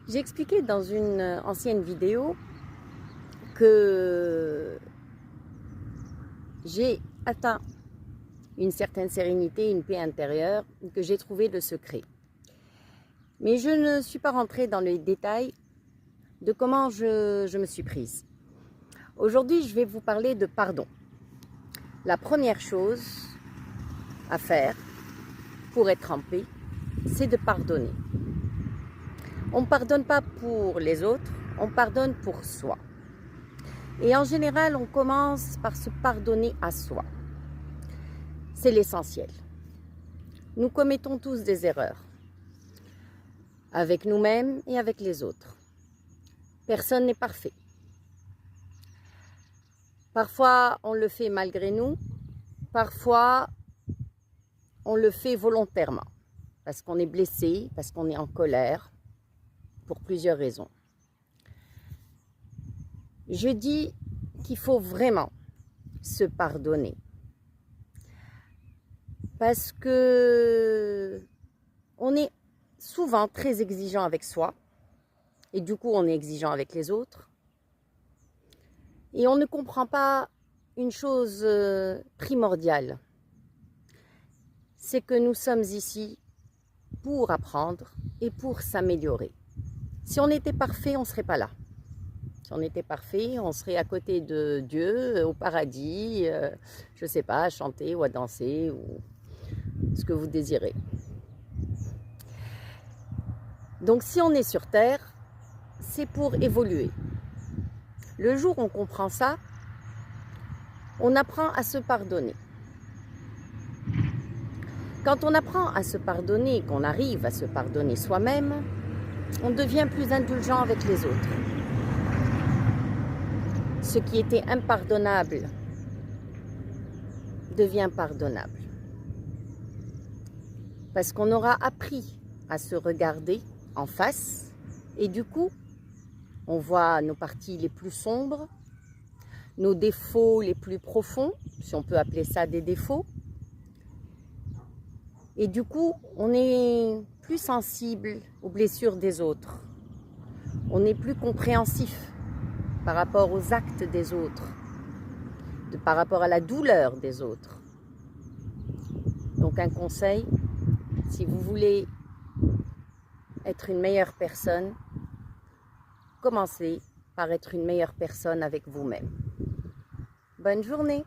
J'ai expliqué dans une ancienne vidéo que j'ai atteint une certaine sérénité, une paix intérieure, que j'ai trouvé le secret. Mais je ne suis pas rentrée dans les détails de comment je me suis prise. Aujourd'hui, je vais vous parler de pardon. La première chose à faire pour être en paix, c'est de pardonner. On ne pardonne pas pour les autres, on pardonne pour soi. Et en général, on commence par se pardonner à soi. C'est l'essentiel. Nous commettons tous des erreurs, avec nous-mêmes et avec les autres. Personne n'est parfait. Parfois, on le fait malgré nous, parfois, on le fait volontairement, parce qu'on est blessé, parce qu'on est en colère, pour plusieurs raisons. Je dis qu'il faut vraiment se pardonner, parce que on est souvent très exigeant avec soi, et du coup on est exigeant avec les autres, et on ne comprend pas une chose primordiale, c'est que nous sommes ici pour apprendre et pour s'améliorer. Si on était parfait, on ne serait pas là. Si on était parfait, on serait à côté de Dieu, au paradis, je ne sais pas, à chanter ou à danser, ou ce que vous désirez. Donc si on est sur Terre, c'est pour évoluer. Le jour où on comprend ça, on apprend à se pardonner. Quand on apprend à se pardonner, qu'on arrive à se pardonner soi-même, on devient plus indulgent avec les autres. Ce qui était impardonnable devient pardonnable. Parce qu'on aura appris à se regarder en face et du coup, on voit nos parties les plus sombres, nos défauts les plus profonds, si on peut appeler ça des défauts. Et du coup, on est plus sensible aux blessures des autres. On est plus compréhensif par rapport aux actes des autres, par rapport à la douleur des autres. Donc un conseil, si vous voulez être une meilleure personne, commencez par être une meilleure personne avec vous-même. Bonne journée!